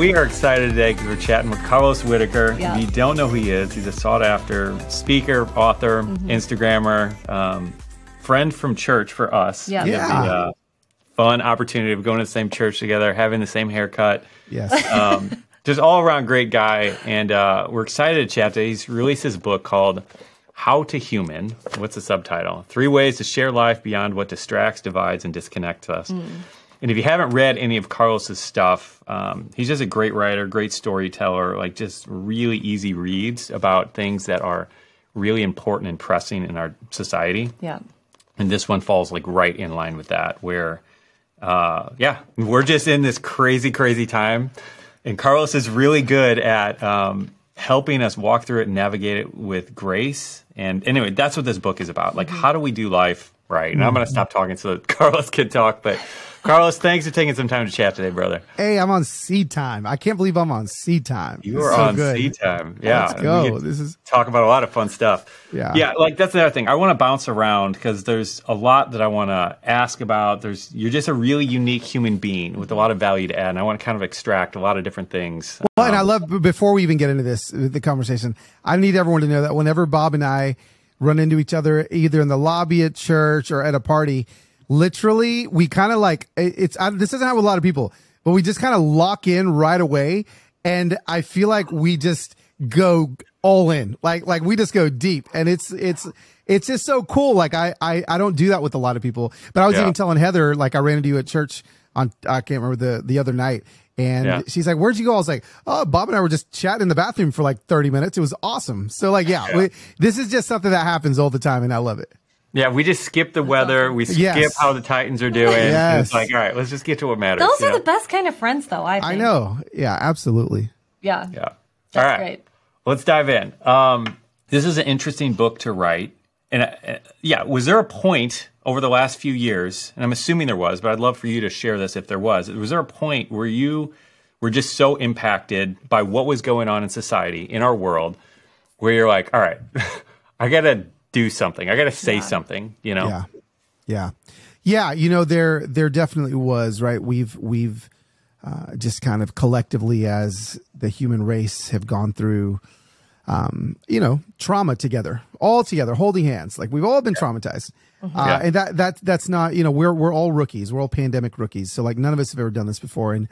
we are excited today because we're chatting with Carlos Whittaker. Yeah. If you don't know who he is, he's a sought-after speaker, author, Instagrammer, friend from church for us. Yeah. We have the fun opportunity of going to the same church together, having the same haircut. Yes. Just all-around great guy, and we're excited to chat today. He's released his book called How to Human. What's the subtitle? 3 Ways to Share Life Beyond What Distracts, Divides, and Disconnects Us. And if you haven't read any of Carlos's stuff, he's just a great writer, great storyteller, like just really easy reads about things that are really important and pressing in our society. Yeah. And this one falls like right in line with that, where, we're just in this crazy, crazy time. And Carlos is really good at helping us walk through it and navigate it with grace. And anyway, that's what this book is about. Like, how do we do life right? And I'm going to stop talking so that Carlos can talk, but Carlos, thanks for taking some time to chat today, brother. Hey, I'm on SeedTime. I can't believe I'm on SeedTime. You are on SeedTime. Yeah. Let's go. This is talk about a lot of fun stuff. Yeah. Like that's another thing. I want to bounce around because there's a lot that I want to ask about. You're just a really unique human being with a lot of value to add, and I want to kind of extract a lot of different things. Well, and I love, before we even get into the conversation, I need everyone to know that whenever Bob and I run into each other, either in the lobby at church or at a party, literally, we kind of like, this doesn't happen with a lot of people, but we just kind of lock in right away. And I feel like we just go all in, like we just go deep. And it's just so cool. Like I don't do that with a lot of people, but I was even telling Heather, like I ran into you at church I can't remember the other night. And she's like, where'd you go? I was like, oh, Bob and I were just chatting in the bathroom for like 30 minutes. It was awesome. So like, this is just something that happens all the time. And I love it. Yeah, we just skip the weather. We skip how the Titans are doing. It's like, all right, let's just get to what matters. Those are the best kind of friends, though, I think. I know. Yeah, absolutely. Yeah. Yeah. That's all right. Great. Let's dive in. This is an interesting book to write. And was there a point over the last few years, and I'm assuming there was, but I'd love for you to share this if there was there a point where you were just so impacted by what was going on in society, in our world, where you're like, all right, I got to do something. I got to say something, you know? Yeah. You know, there definitely was, right? We've just kind of collectively as the human race have gone through, trauma together, all together, holding hands. Like we've all been traumatized. And that's not, we're all rookies. We're all pandemic rookies. So like none of us have ever done this before. And,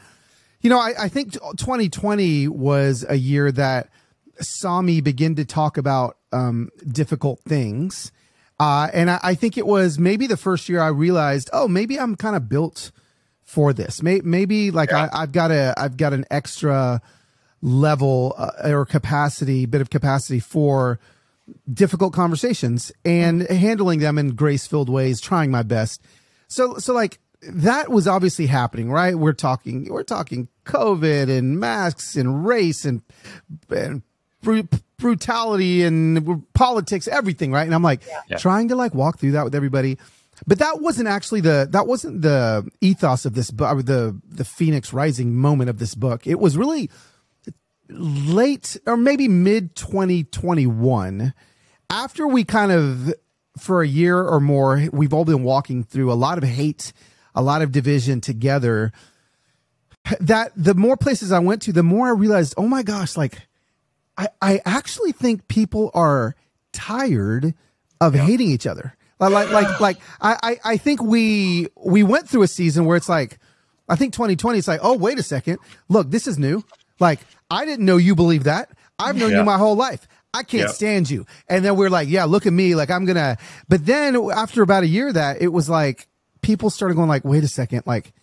I think 2020 was a year that saw me begin to talk about difficult things. And I think it was maybe the first year I realized, oh, maybe I'm kind of built for this. Maybe like I've got an extra level or bit of capacity for difficult conversations and handling them in grace-filled ways, trying my best. So like that was obviously happening, right? We're talking COVID and masks and race and brutality and politics, everything, right? And I'm like trying to like walk through that with everybody. But that wasn't actually the ethos of this book, the Phoenix Rising moment of this book. It was really late or maybe mid 2021, after we kind of, for a year or more, we've all been walking through a lot of hate, a lot of division together, that the more places I went to, the more I realized, oh my gosh, like I actually think people are tired of hating each other. I think we went through a season where it's like, I think 2020, it's like, oh, wait a second. Look, this is new. Like, I didn't know you believe that. I've known you my whole life. I can't stand you. And then we're like, yeah, look at me. Like but then after about a year that it was like, people started going like, wait a second. Like,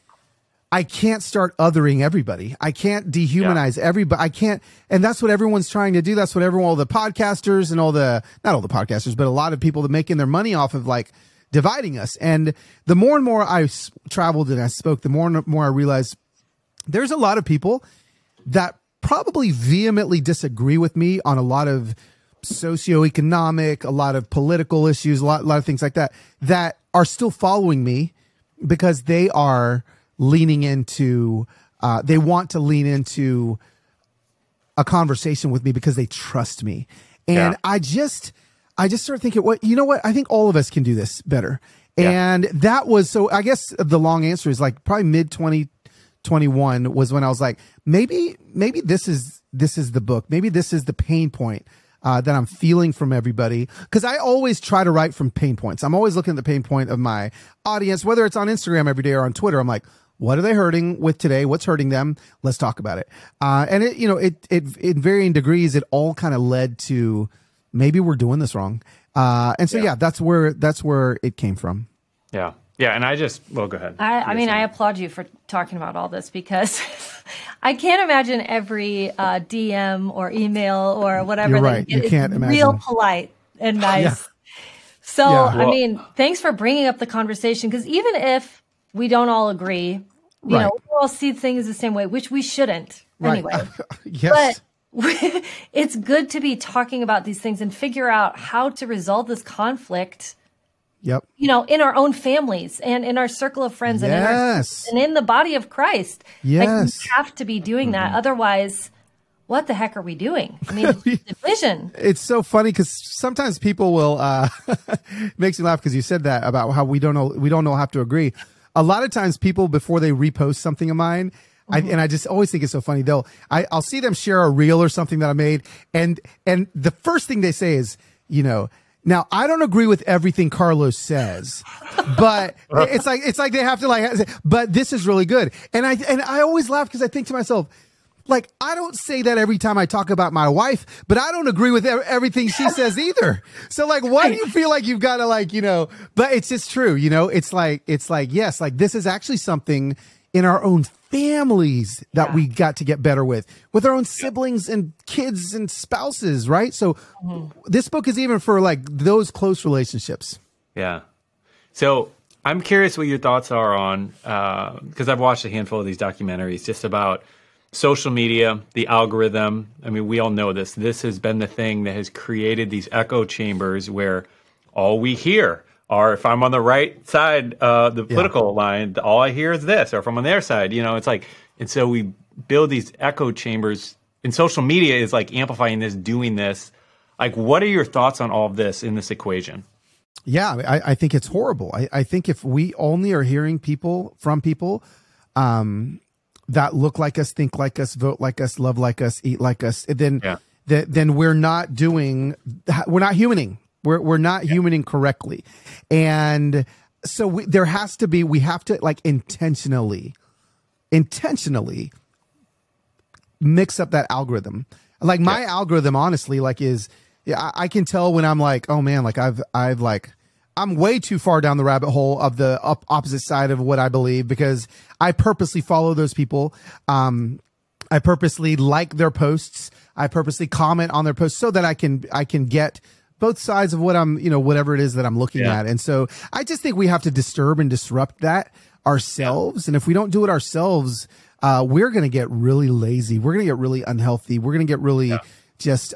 I can't start othering everybody. I can't dehumanize everybody. I can't. And that's what everyone's trying to do. That's what all the podcasters and not all the podcasters, but a lot of people that making their money off of like dividing us. And the more and more I traveled and I spoke, the more and more I realized there's a lot of people that probably vehemently disagree with me on a lot of socioeconomic, a lot of political issues, a lot of things like that, that are still following me because they are leaning into, they want to lean into a conversation with me because they trust me. And I just started thinking, you know what? I think all of us can do this better. And that was, so I guess the long answer is like probably mid 2021 was when I was like, maybe this is the book. Maybe this is the pain point that I'm feeling from everybody. Cause I always try to write from pain points. I'm always looking at the pain point of my audience, whether it's on Instagram every day or on Twitter. I'm like, what are they hurting with today? What's hurting them? Let's talk about it. And it, in varying degrees, it all kind of led to maybe we're doing this wrong. And so, that's where it came from. Yeah. Yeah. And go ahead. I mean, I applaud you for talking about all this because I can't imagine every DM or email or whatever. You're right. You can't imagine. Real polite and nice. Yeah. So, I mean, thanks for bringing up the conversation because even if we don't all agree, you know, we all see things the same way, which we shouldn't anyway. Yes. But it's good to be talking about these things and figure out how to resolve this conflict. Yep. You know, in our own families and in our circle of friends and in the body of Christ. Yes. Like, we have to be doing that. Otherwise, what the heck are we doing? I mean, division. It's so funny because sometimes people will, makes me laugh because you said that about how we don't know have to agree. A lot of times people, before they repost something of mine, and I just always think it's so funny. I'll see them share a reel or something that I made. And the first thing they say is, you know, now I don't agree with everything Carlos says, but it's like they have to but this is really good. And I always laugh because I think to myself, like, I don't say that every time I talk about my wife, but I don't agree with everything she says either. So like, why do you feel like you've got to but it's just true. You know, it's like, yes, like this is actually something in our own families that we got to get better with our own siblings and kids and spouses. Right. So this book is even for like those close relationships. Yeah. So I'm curious what your thoughts are on, because I've watched a handful of these documentaries just about social media, the algorithm. I mean, we all know this. This has been the thing that has created these echo chambers where all we hear are, if I'm on the right side of the political line, all I hear is this, or if I'm on their side, you know, it's like, and so we build these echo chambers, and social media is like amplifying this, doing this. Like, what are your thoughts on all of this in this equation? Yeah, I think it's horrible. I think if we only are hearing from people, that look like us, think like us, vote like us, love like us, eat like us, then we're not humaning. We're not humaning correctly. And so we have to like intentionally mix up that algorithm. Like my algorithm, honestly, like I can tell when I'm like, oh man, like I'm way too far down the rabbit hole of the opposite side of what I believe because I purposely follow those people. I purposely like their posts. I purposely comment on their posts so that I can get both sides of what I'm, whatever it is that I'm looking at. And so I just think we have to disturb and disrupt that ourselves. And if we don't do it ourselves, we're going to get really lazy. We're going to get really unhealthy. We're going to get really just,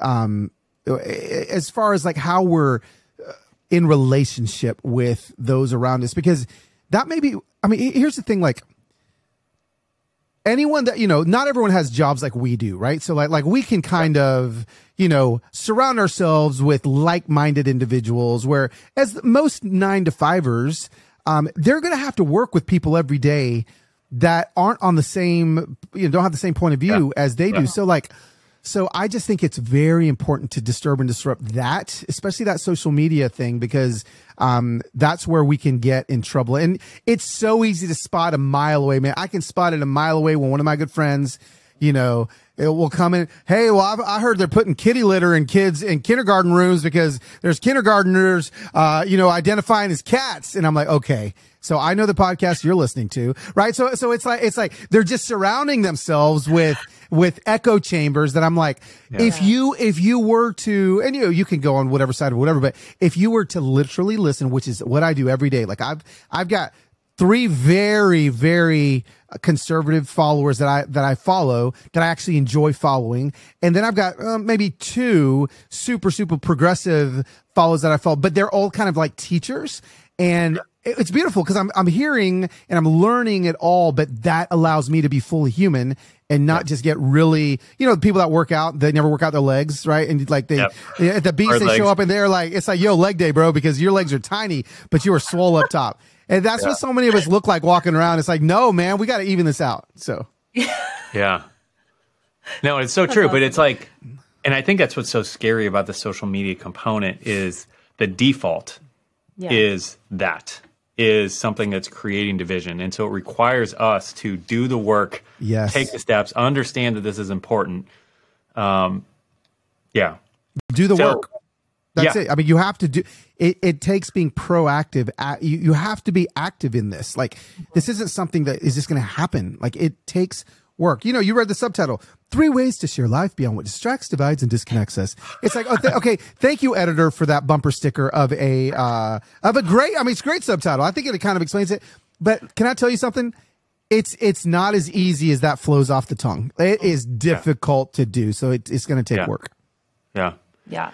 as far as like how we're in relationship with those around us, because that may be, I mean, here's the thing, like anyone that, not everyone has jobs like we do, right? So like we can kind of, surround ourselves with like-minded individuals where as most 9-to-5ers, they're going to have to work with people every day that aren't on the same, don't have the same point of view as they do. So I just think it's very important to disturb and disrupt that, especially that social media thing, because that's where we can get in trouble. And it's so easy to spot a mile away, man. I can spot it a mile away when one of my good friends, it will come in. Hey, well, I heard they're putting kitty litter in kids in kindergarten rooms because there's kindergartners, identifying as cats. And I'm like, okay. So I know the podcast you're listening to, right? So it's like they're just surrounding themselves with echo chambers that I'm like, if you were to, and you can go on whatever side or whatever, but if you were to literally listen, which is what I do every day, like I've got 3 very, very conservative followers that I follow, that I actually enjoy following. And then I've got maybe 2 super, super progressive followers that I follow, but they're all kind of like teachers. And it's beautiful because I'm hearing and I'm learning it all, but that allows me to be fully human and not just get really, people that work out, they never work out their legs, right? And like at the beach, they show up and they're like, it's like, yo, leg day, bro, because your legs are tiny, but you are swole up top. And that's what so many of us look like walking around. It's like, no, man, we got to even this out. So, yeah. No, it's so true. But it's like, and I think that's what's so scary about the social media component is the default is something that's creating division. And so it requires us to do the work, take the steps, understand that this is important. Do the work. That's it. I mean, you have to do it. It takes being proactive. You have to be active in this. Like, this isn't something that is just going to happen. Like, it takes work. You know, you read the subtitle, 3 Ways to Share Life Beyond What Distracts, Divides, and Disconnects Us. It's like, okay, thank you, editor, for that bumper sticker of a great, I mean, it's a great subtitle. I think it kind of explains it. But can I tell you something? It's not as easy as that flows off the tongue. It is difficult to do. So it's going to take work. Yeah.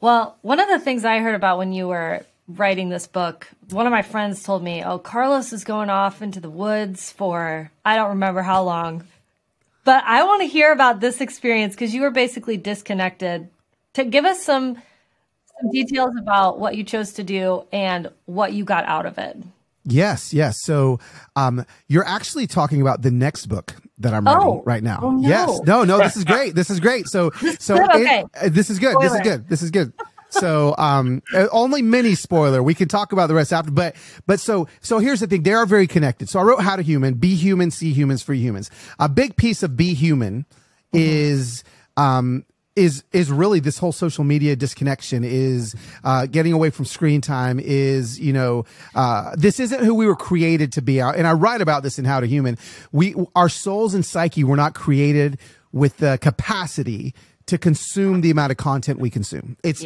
Well, one of the things I heard about when you were writing this book, one of my friends told me, oh, Carlos is going off into the woods for, I don't remember how long. But I want to hear about this experience because you were basically disconnected. To give us some details about what you chose to do and what you got out of it. Yes. So you're actually talking about the next book that I'm writing right now. Oh, no. Yes. No, this is great. This is great. So this is good. This is good. So only mini spoiler. We can talk about the rest after. But so here's the thing. They are very connected. So I wrote How to Human, Be Human, See Humans, Free Humans. A big piece of Be Human is really this whole social media disconnection, is getting away from screen time, is, this isn't who we were created to be. And I write about this in How to Human. Our souls and psyche were not created with the capacity to consume the amount of content we consume. It's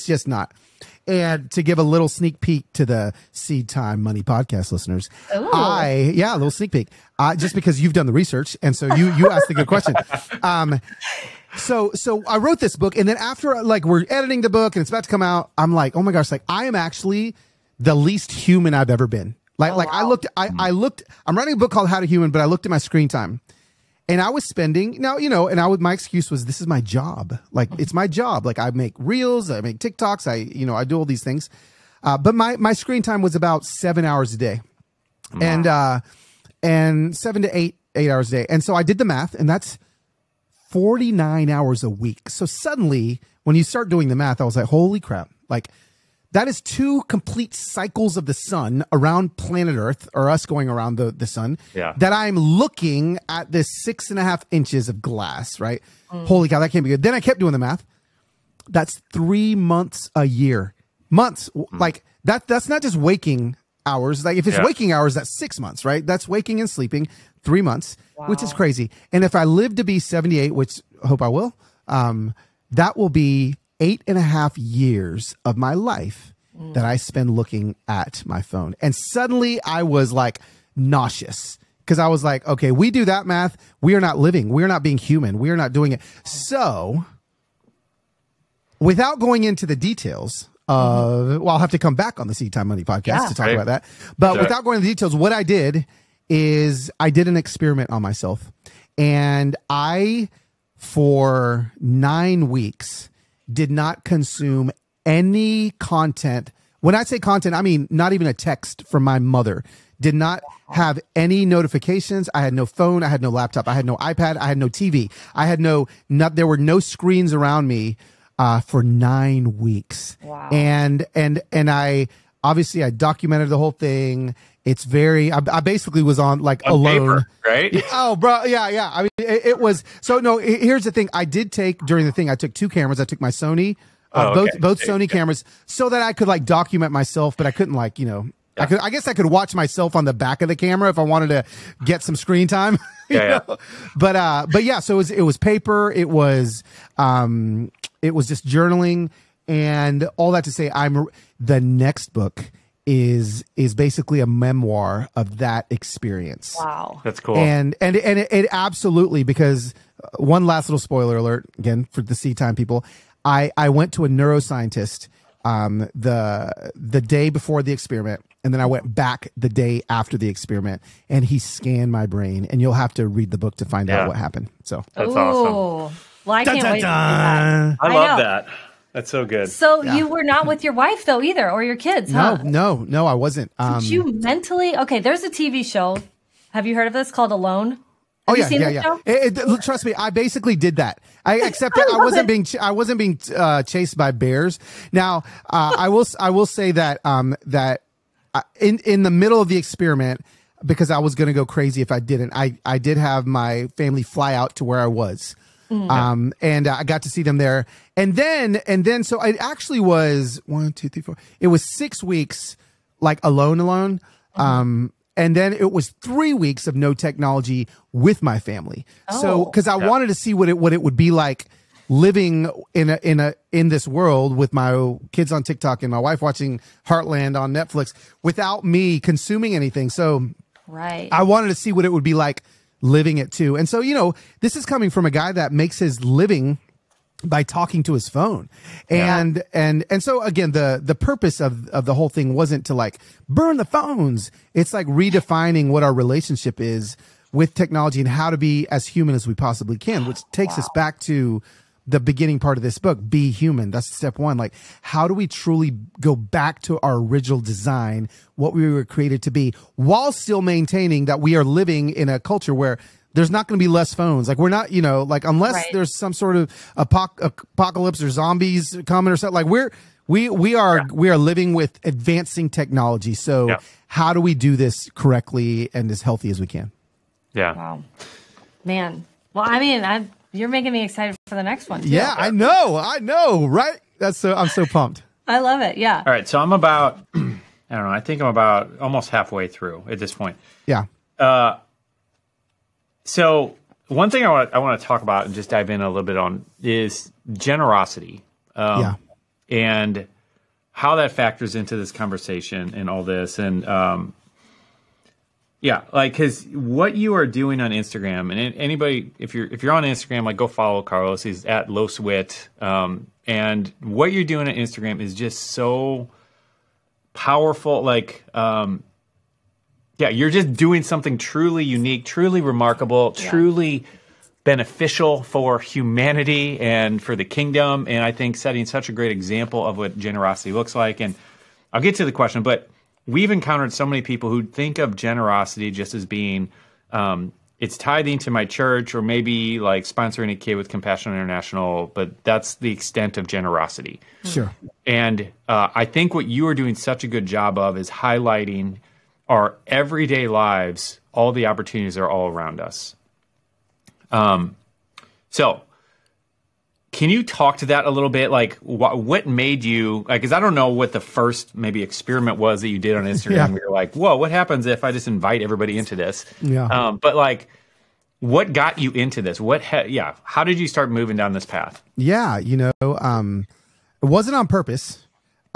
just not. And to give a little sneak peek to the SeedTime Money Podcast listeners, a little sneak peek, just because you've done the research. And so you asked the good question. So I wrote this book, and then after we're editing the book and it's about to come out, I'm like, oh my gosh, I am actually the least human I've ever been. I'm writing a book called How to Human, but I looked at my screen time. And I was spending my excuse was, this is my job. Like, it's my job. Like, I make reels, I make TikToks, I do all these things. But my screen time was about 7 hours a day. Wow. And 7 to 8 hours a day. And so I did the math, and that's 49 hours a week. So suddenly, when you start doing the math, I was like, holy crap. Like, that is 2 complete cycles of the sun around planet Earth, or us going around the sun, that I'm looking at this 6.5 inches of glass, right? Holy cow, that can't be good. Then I kept doing the math. That's 3 months a year. Months. Like, that's not just waking hours. Like, if it's waking hours, that's 6 months, right? That's waking and sleeping 3 months, which is crazy. And if I live to be 78, which I hope I will, that will be 8.5 years of my life that I spend looking at my phone. And suddenly I was like nauseous, because I was like, okay, we do that math. We are not living. We are not being human. We are not doing it. So without going into the details of, I'll have to come back on the SeedTime Money Podcast to talk about that. But without going into the details, what I did is I did an experiment on myself, and I, for 9 weeks, did not consume any content. When I say content, I mean not even a text from my mother. Did not have any notifications. I had no phone. I had no laptop. I had no iPad. I had no TV. I had there were no screens around me for 9 weeks. Wow. And I obviously I documented the whole thing. It's I basically was on alone, paper, right? Oh, bro. Yeah. I mean, it was, so no, here's the thing. I did take, during the thing, I took 2 cameras. I took my Sony, both Sony cameras, so that I could document myself, but I couldn't I guess I could watch myself on the back of the camera if I wanted to get some screen time. But yeah, so it was paper. It was just journaling, and all that to say, the next book is basically a memoir of that experience. Wow. That's cool. And it absolutely, because one last little spoiler alert again for the SeedTime people. I went to a neuroscientist the day before the experiment, and then I went back the day after the experiment, and he scanned my brain, and you'll have to read the book to find out what happened. So that's awesome. Well, I can't wait to do that. I love that. That's so good. So you were not with your wife though either, or your kids, huh? No, I wasn't. Did you mentally? Okay, there's a TV show. Have you heard of this called Alone? Have you seen this show? Trust me, I basically did that. Except that I wasn't being chased by bears. Now, I will say that in the middle of the experiment, because I was going to go crazy if I didn't, I did have my family fly out to where I was. And I got to see them there. And then, so it actually was 1, 2, 3, 4. It was 6 weeks, like alone. And then it was 3 weeks of no technology with my family. So, cause I wanted to see what it would be like living in this world with my kids on TikTok and my wife watching Heartland on Netflix without me consuming anything. So I wanted to see what it would be like living it too. And so, this is coming from a guy that makes his living by talking to his phone. And so again, the purpose of the whole thing wasn't to like burn the phones. It's like redefining what our relationship is with technology and how to be as human as we possibly can, which takes us back to the beginning part of this book, be human. That's step one. Like, how do we truly go back to our original design, what we were created to be, while still maintaining that we are living in a culture where there's not going to be less phones. Like, we're not, like, unless there's some sort of apocalypse or zombies coming or something, like we are living with advancing technology. So how do we do this correctly and as healthy as we can? Yeah. Wow, man. Well, I mean, you're making me excited for the next one too. Yeah, I know, right? I'm so pumped. I love it. Yeah. All right. So I'm about, I don't know, I think I'm about almost halfway through at this point. Yeah. So one thing I want to talk about and just dive in a little bit on is generosity. And how that factors into this conversation and all this. And, because what you are doing on Instagram, and anybody, if you're on Instagram, like, go follow Carlos. He's at LosWit. And what you're doing on Instagram is just so powerful. Like, you're just doing something truly unique, truly remarkable, truly beneficial for humanity and for the kingdom. And I think setting such a great example of what generosity looks like. And I'll get to the question, but we've encountered so many people who think of generosity just as being, it's tithing to my church or maybe like sponsoring a kid with Compassion International, but that's the extent of generosity. Sure. And I think what you are doing such a good job of is highlighting our everyday lives, all the opportunities are all around us. So can you talk to that a little bit? Like, what made you, like, because I don't know what the first maybe experiment was that you did on Instagram. Where you're like, whoa, what happens if I just invite everybody into this? But like, what got you into this? How did you start moving down this path? Yeah, it wasn't on purpose.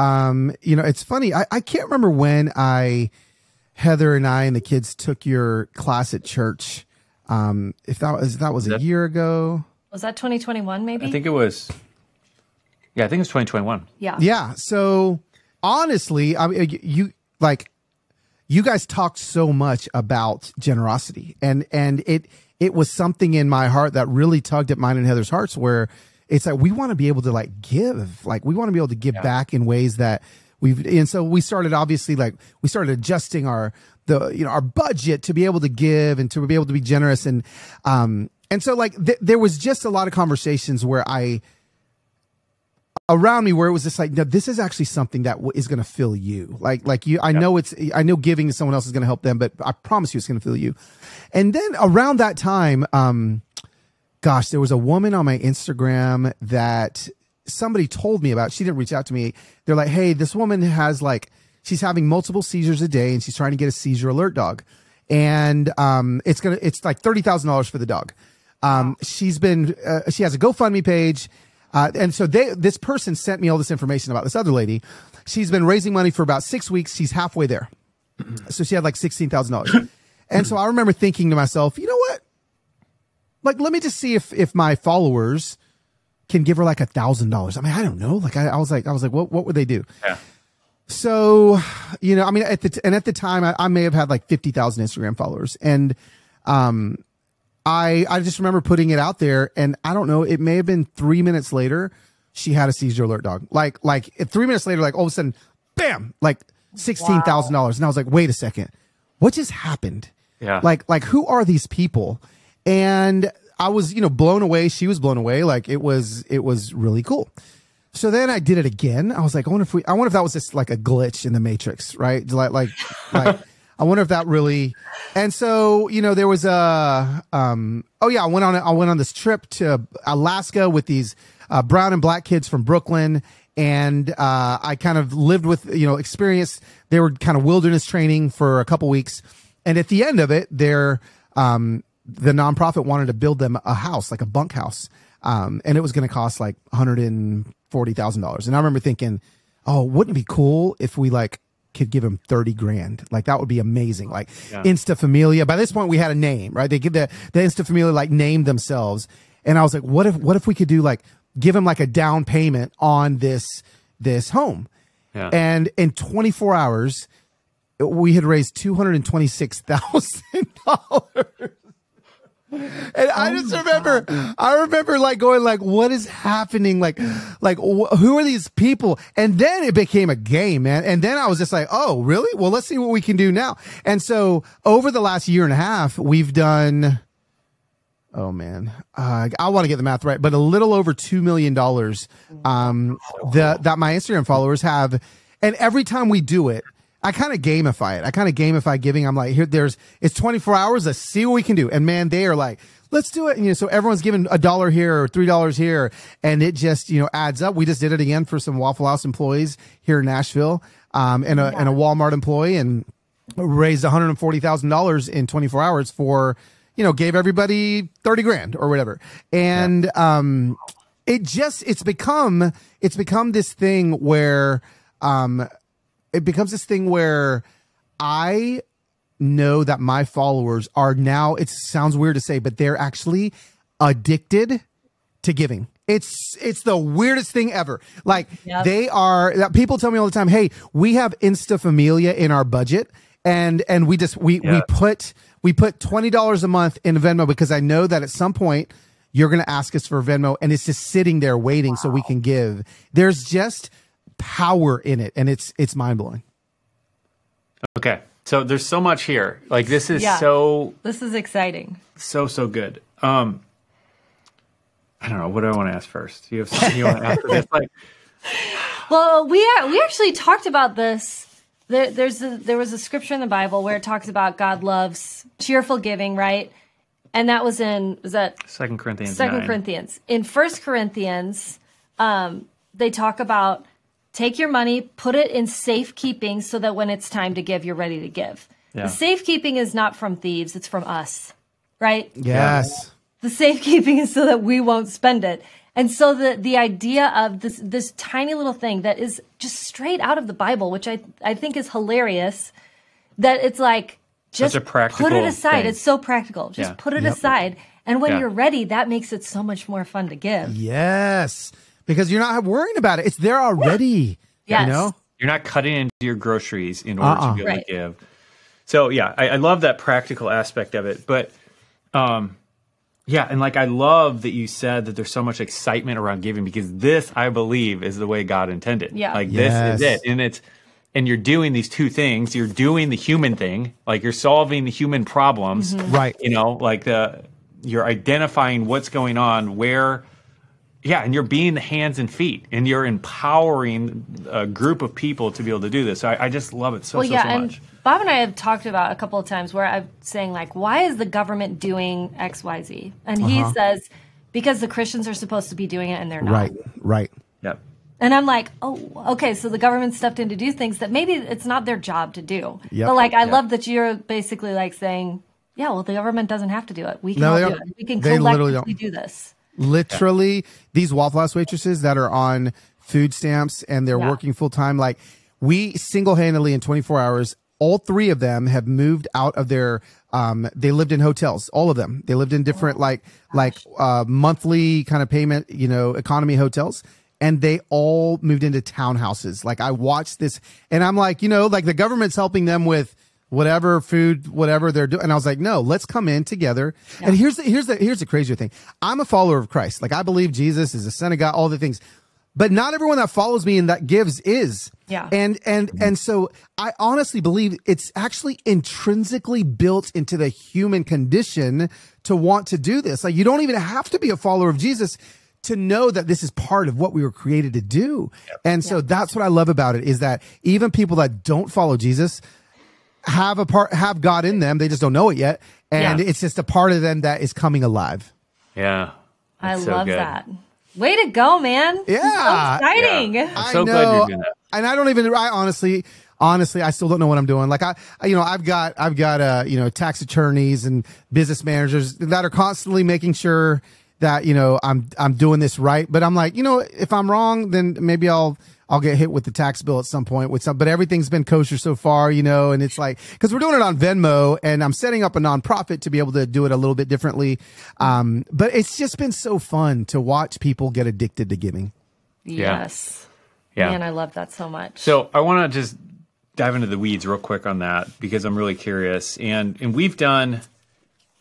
It's funny. I can't remember when Heather and I and the kids took your class at church. If that was a year ago. Was that 2021 maybe? I think it was. Yeah, I think it was 2021. Yeah. Yeah. So honestly, I mean, you guys talked so much about generosity, and it was something in my heart that really tugged at mine and Heather's hearts, where it's like, we want to be able to like give, like we want to be able to give back in ways that and so we started adjusting our budget to be able to give and to be able to be generous. And so like there was just a lot of conversations where around me where it was just like, no, this is actually something that is going to fill you. Like you, I know giving to someone else is going to help them, but I promise you it's going to fill you. And then around that time, there was a woman on my Instagram that somebody told me about. She didn't reach out to me. They're like, hey, this woman has she's having multiple seizures a day and she's trying to get a seizure alert dog. And it's like $30,000 for the dog. She has a GoFundMe page. And so this person sent me all this information about this other lady. She's been raising money for about 6 weeks. She's halfway there. So she had like $16,000. And so I remember thinking to myself, you know what? Like, let me just see if my followers can give her like $1,000. I mean, I don't know. Like, I was like, what would they do? Yeah. So, I mean, at the time I may have had like 50,000 Instagram followers, and, I just remember putting it out there, and I don't know, it may have been 3 minutes later, she had a seizure alert dog. Like 3 minutes later, like all of a sudden, bam, like $16,000. And I was like, wait a second, what just happened? Yeah. Like who are these people? And I was, blown away. She was blown away. Like it was really cool. So then I did it again. I was like, I wonder if that was just like a glitch in the Matrix, right? Like I wonder if that really. And so, there was I went on this trip to Alaska with these brown and black kids from Brooklyn. And I kind of lived with, experienced, they were kind of wilderness training for a couple weeks. And at the end of it, the nonprofit wanted to build them a house, like a bunk house. And it was going to cost like $140,000. And I remember thinking, oh, wouldn't it be cool if we could give them 30 grand? Like that would be amazing. Like Insta Familia. By this point we had a name, right? They give the Insta Familia named themselves. And I was like, what if we could do give them a down payment on this home? Yeah. And in 24 hours, we had raised $226,000. And I just remember, going what is happening? Who are these people? And then it became a game, man. And then I was just like, oh, really? Well, let's see what we can do now. And so over the last year and a half, we've done, oh man, I want to get the math right, but a little over $2 million, that my Instagram followers have. And every time we do it, I kind of gamify it. I kind of gamify giving. I'm like, it's 24 hours. Let's see what we can do. And man, they are like, let's do it. And, so everyone's giving $1 here or $3 here. And it just, adds up. We just did it again for some Waffle House employees here in Nashville, and a Walmart employee, and raised $140,000 in 24 hours for, gave everybody 30 grand or whatever. And, it's become this thing where, I know that my followers are now, it sounds weird to say, but they're actually addicted to giving. It's the weirdest thing ever. They are, that people tell me all the time, hey, we have Insta Familia in our budget. And we put $20 a month in Venmo because I know that at some point you're going to ask us for Venmo, and it's just sitting there waiting so we can give. There's just power in it, and it's mind blowing. Okay. So there's so much here. This is this is exciting. So good. I don't know. What do I want to ask first? Do you have something you want to ask for this? Well, we actually talked about this. There was a scripture in the Bible where it talks about God loves cheerful giving, right? And that was that 2 Corinthians 2 9. Corinthians. In 1 Corinthians, they talk about take your money, put it in safekeeping so that when it's time to give, you're ready to give. Yeah. The safekeeping is not from thieves, it's from us, right? Yes. The safekeeping is so that we won't spend it. And so the idea of this tiny little thing that is just straight out of the Bible, which I think is hilarious, that it's just put it aside. It's so practical. Just put it aside. And when you're ready, that makes it so much more fun to give. Yes. Because you're not worrying about it. It's there already. Yes. You're not cutting into your groceries in order to be able to give. So I love that practical aspect of it. But and I love that you said that there's so much excitement around giving, because this, I believe, is the way God intended. Yeah. This is it. And you're doing these two things. You're doing the human thing, you're solving the human problems. Mm-hmm. Right. You're identifying what's going on where. Yeah, and you're being the hands and feet, and you're empowering a group of people to be able to do this. So I just love it so much. And Bob and I have talked about a couple of times where I'm saying, why is the government doing X, Y, Z? And he says, because the Christians are supposed to be doing it and they're not. Right. Yep. And I'm like, oh, okay, so the government stepped in to do things that maybe it's not their job to do. Yep. But I love that you're basically saying, yeah, well, the government doesn't have to do it. We can all do it. We can collectively do this. Literally, these Waffle House waitresses that are on food stamps and they're working full time, we single-handedly in 24 hours, all three of them have moved out of their, they lived in hotels, all of them. They lived in different, monthly kind of payment, economy hotels. And they all moved into townhouses. I watched this and I'm the government's helping them with whatever food, whatever they're doing. And I was like, no, let's come in together. Yeah. And here's the crazier thing. I'm a follower of Christ. I believe Jesus is the Son of God, all the things. but not everyone that follows me and that gives is. Yeah. And so I honestly believe it's actually intrinsically built into the human condition to want to do this. Like, you don't even have to be a follower of Jesus to know that this is part of what we were created to do. Yep. And so that's what I love about it, is that even people that don't follow Jesus have God in them. They just don't know it yet. And it's just a part of them that is coming alive. Yeah. I love that. Way to go, man. Yeah. So exciting. Yeah. I'm so glad you're doing that. And I honestly, I still don't know what I'm doing. Like I've got tax attorneys and business managers that are constantly making sure that, I'm doing this right. But I'm like, if I'm wrong, then maybe I'll get hit with the tax bill at some point but everything's been kosher so far, and it's like, cause we're doing it on Venmo and I'm setting up a nonprofit to be able to do it a little bit differently. But it's just been so fun to watch people get addicted to giving. Yes. Yeah. Man, I love that so much. So I want to just dive into the weeds real quick on that because I'm really curious. And we've done,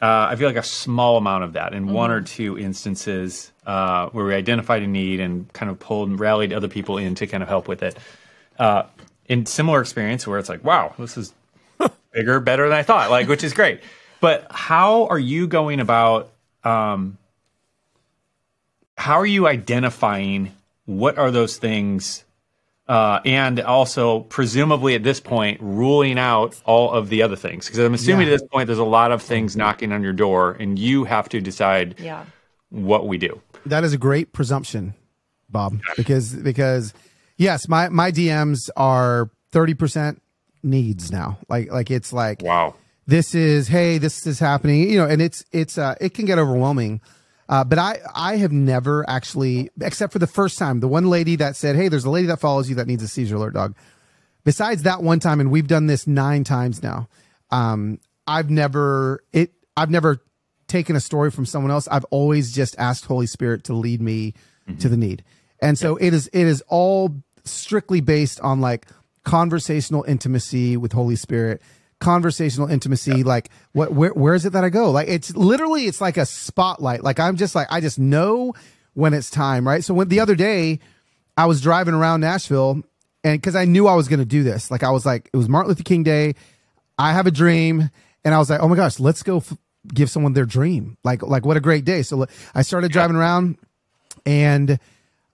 I feel like a small amount of that in one or two instances where we identified a need and kind of pulled and rallied other people in to kind of help with it. In similar experience where it's like, wow, this is bigger, better than I thought, like, which is great. But how are you going about, how are you identifying what are those things? And also, presumably at this point, ruling out all of the other things. Because I'm assuming at this point, there's a lot of things knocking on your door, and you have to decide what we do. That is a great presumption, Bob, because yes, my DMs are 30% needs now. Like it's like, wow, this is happening, and it can get overwhelming. But I have never actually, except for the first time, the one lady that said, hey, there's a lady that follows you that needs a seizure alert dog. Besides that one time, and we've done this 9 times now. I've never taken a story from someone else. I've always just asked Holy Spirit to lead me to the need. And so it is all strictly based on like conversational intimacy with Holy Spirit. Conversational intimacy, like where is it that I go? Like it's like a spotlight. Like I just know when it's time, right? So the other day I was driving around Nashville, and because I knew I was going to do this, like I was like, it was Martin Luther King Day. I have a dream, and I was like, oh my gosh, let's go give someone their dream. Like what a great day. So I started driving around, and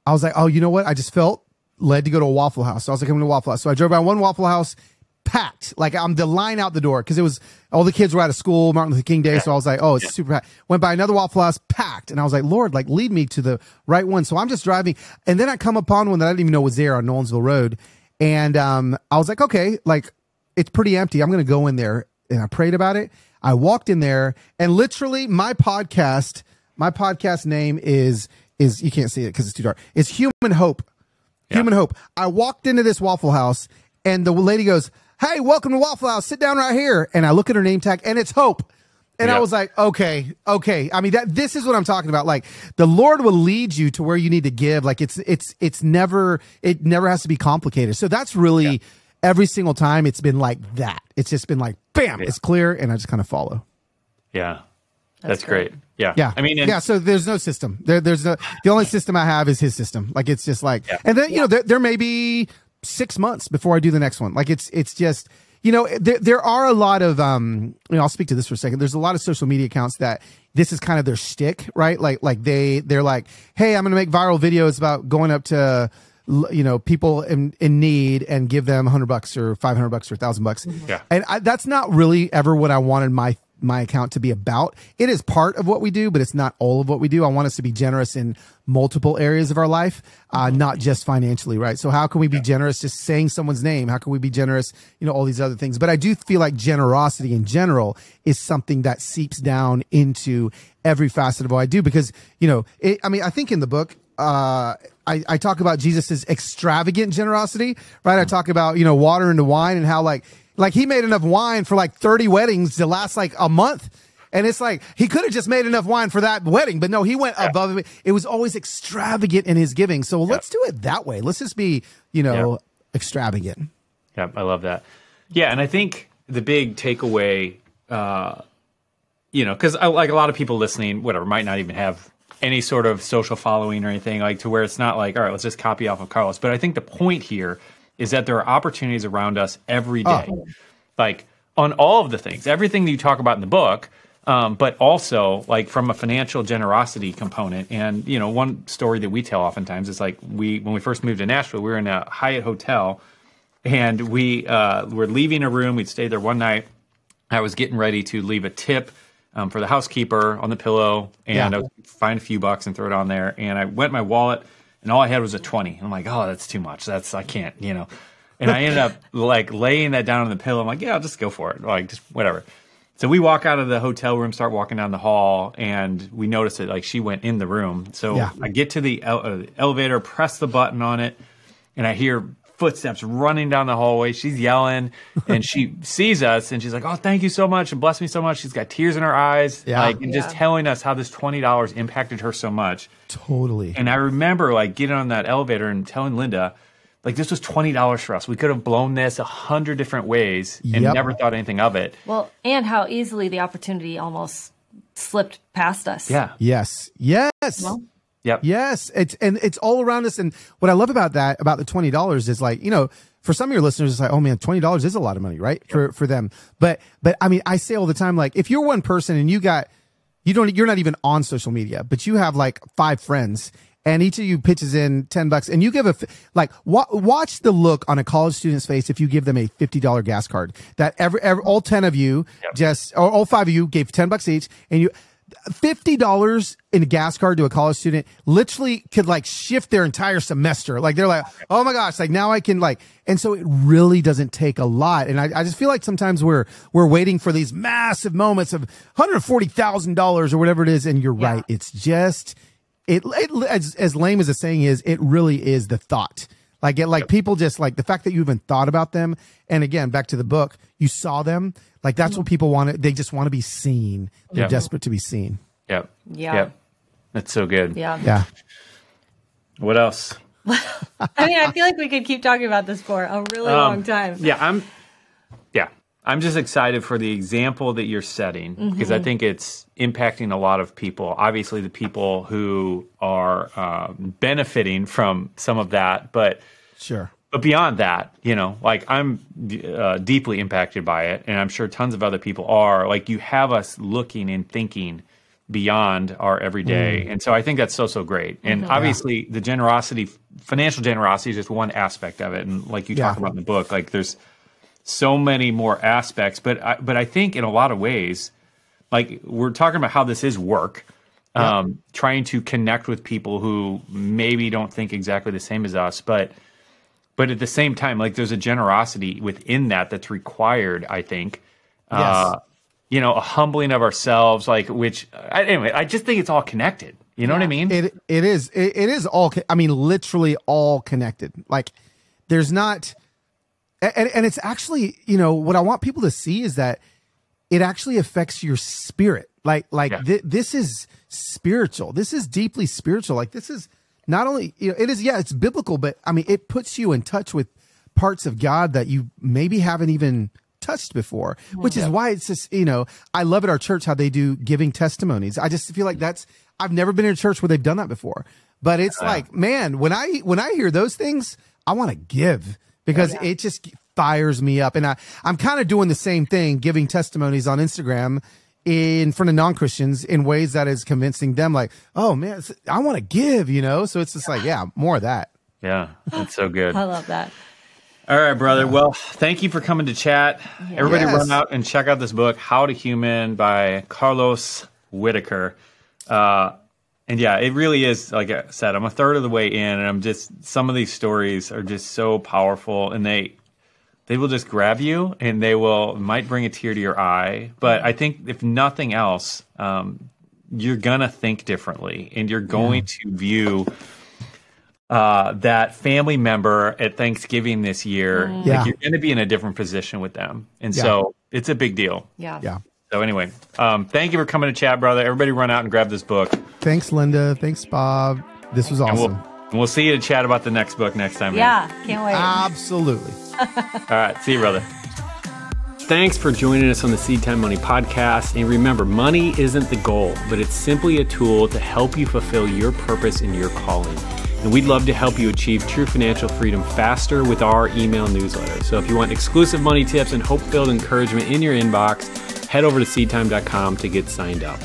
I was like, oh, you know what? I just felt led to go to a Waffle House. So I was like, I'm going to Waffle House. So I drove by one Waffle House. Packed, like I'm the line out the door because it was all the kids were out of school, Martin Luther King Day. So I was like, oh, it's super packed. Went by another Waffle House, packed, and I was like, Lord, like lead me to the right one. So I'm just driving, and then I come upon one that I didn't even know was there on Nolensville Road, and I was like, okay, like it's pretty empty. I'm gonna go in there, and I prayed about it. I walked in there, and literally my podcast name is you can't see it because it's too dark. It's Human Hope. Human Hope. I walked into this Waffle House, and the lady goes, hey, welcome to Waffle House. Sit down right here. And I look at her name tag, and it's Hope. And I was like, okay. I mean, this is what I'm talking about. Like the Lord will lead you to where you need to give. Like it never has to be complicated. So that's really every single time it's been like that. It's just been like, bam, it's clear. And I just kind of follow. Yeah. That's great. Yeah. Yeah. I mean, so there's no system. The only system I have is his system. Like, it's just like, and then, there may be 6 months before I do the next one. Like it's just, there are a lot of, I'll speak to this for a second. There's a lot of social media accounts that this is kind of their shtick, right? Like they're like, hey, I'm going to make viral videos about going up to, people in need and give them $100 or $500 or $1,000. Yeah. And that's not really ever what I wanted my account to be about. It is part of what we do, but it's not all of what we do. I want us to be generous in multiple areas of our life, not just financially, right? So how can we be generous just saying someone's name? How can we be generous, all these other things? But I do feel like generosity in general is something that seeps down into every facet of what I do because, I think in the book, I talk about Jesus's extravagant generosity, right? I talk about, water into wine and how like he made enough wine for like 30 weddings to last like a month. And it's like, he could have just made enough wine for that wedding, but no, he went above it. It was always extravagant in his giving. So let's do it that way. Let's just be, extravagant. Yeah, I love that. Yeah. And I think the big takeaway, because like a lot of people listening, whatever, might not even have any sort of social following or anything, like to where it's not like, all right, let's just copy off of Carlos. But I think the point here is that there are opportunities around us every day, like on all of the things, everything that you talk about in the book, but also like from a financial generosity component. And, you know, one story that we tell oftentimes is like when we first moved to Nashville, we were in a Hyatt hotel and we were leaving a room. We'd stayed there one night. I was getting ready to leave a tip for the housekeeper on the pillow, and I was find a few bucks and throw it on there. And I went in my wallet, and all I had was a 20. I'm like, oh, that's too much. I can't, you know. And I ended up like laying that down on the pillow. I'm like, yeah, I'll just go for it. Like, just whatever. So we walk out of the hotel room, start walking down the hall, and we notice that like she went in the room. So I get to the elevator, press the button on it, and I hear footsteps running down the hallway. She's yelling, and she sees us, and she's like, "Oh, thank you so much, and bless me so much." She's got tears in her eyes, and just telling us how this $20 impacted her so much. Totally. And I remember like getting on that elevator and telling Linda, like, this was $20 for us. We could have blown this 100 different ways and never thought anything of it. Well, and how easily the opportunity almost slipped past us. Yeah. Yes. Well, Yes. It's all around us. And what I love about that, about the $20 is like, you know, for some of your listeners, it's like, oh man, $20 is a lot of money, right? For them. But I mean, I say all the time, like if you're one person and you're not even on social media, but you have like 5 friends and each of you pitches in $10 and you give watch the look on a college student's face if you give them a $50 gas card, that all 10 of you or all 5 of you gave $10 each, and you $50 in a gas card to a college student literally could like shift their entire semester. Like they're like, oh my gosh, like now I can like, and so it really doesn't take a lot. And I just feel like sometimes we're waiting for these massive moments of $140,000 or whatever it is. And you're right. It's just, as lame as the saying is, it really is the thought. Like people just like the fact that you even thought about them. And again, back to the book, you saw them. Like that's what people want. They just want to be seen. They're desperate to be seen. Yep. Yeah. Yep. That's so good. Yeah. Yeah. What else? I mean, I feel like we could keep talking about this for a really long time. I'm just excited for the example that you're setting because I think it's impacting a lot of people. Obviously, the people who are benefiting from some of that, but sure. But beyond that, you know, like I'm deeply impacted by it, and I'm sure tons of other people are. Like you have us looking and thinking beyond our everyday, and so I think that's so great. And obviously, the generosity, financial generosity, is just one aspect of it. And like you talk about in the book, like there's so many more aspects. But I think in a lot of ways, like we're talking about how this is work. Trying to connect with people who maybe don't think exactly the same as us, but at the same time, like there's a generosity within that's required, I think. You know, a humbling of ourselves, like anyway, I just think it's all connected. You know what I mean? It is all, I mean, literally all connected. Like there's not, and it's actually, you know, what I want people to see is that it actually affects your spirit. This is spiritual. This is deeply spiritual. Like this is not only, you know, it is, it's biblical, but I mean, it puts you in touch with parts of God that you maybe haven't even touched before, which is why it's just, you know, I love at our church how they do giving testimonies. I just feel like I've never been in a church where they've done that before, but it's like, man, when I hear those things, I want to give because it just fires me up. And I'm kind of doing the same thing, giving testimonies on Instagram in front of non-Christians in ways that is convincing them like, oh man, I want to give, you know? So it's just like, more of that. Yeah. That's so good. I love that. All right, brother. Well, thank you for coming to chat. Everybody run out and check out this book, How to Human by Carlos Whittaker. And it really is, like I said, I'm a third of the way in, and some of these stories are just so powerful, and they will just grab you, and might bring a tear to your eye. But I think if nothing else, you're going to think differently, and you're going to view that family member at Thanksgiving this year. Like you're going to be in a different position with them. And so it's a big deal. Yeah. So anyway, thank you for coming to chat, brother. Everybody run out and grab this book. Thanks, Linda. Thanks, Bob. This was awesome. And we'll see you to chat about the next book next time. Yeah, can't wait. Absolutely. All right. See you, brother. Thanks for joining us on the SeedTime Money podcast. And remember, money isn't the goal, but it's simply a tool to help you fulfill your purpose and your calling. And we'd love to help you achieve true financial freedom faster with our email newsletter. So if you want exclusive money tips and hope-filled encouragement in your inbox, head over to seedtime.com to get signed up.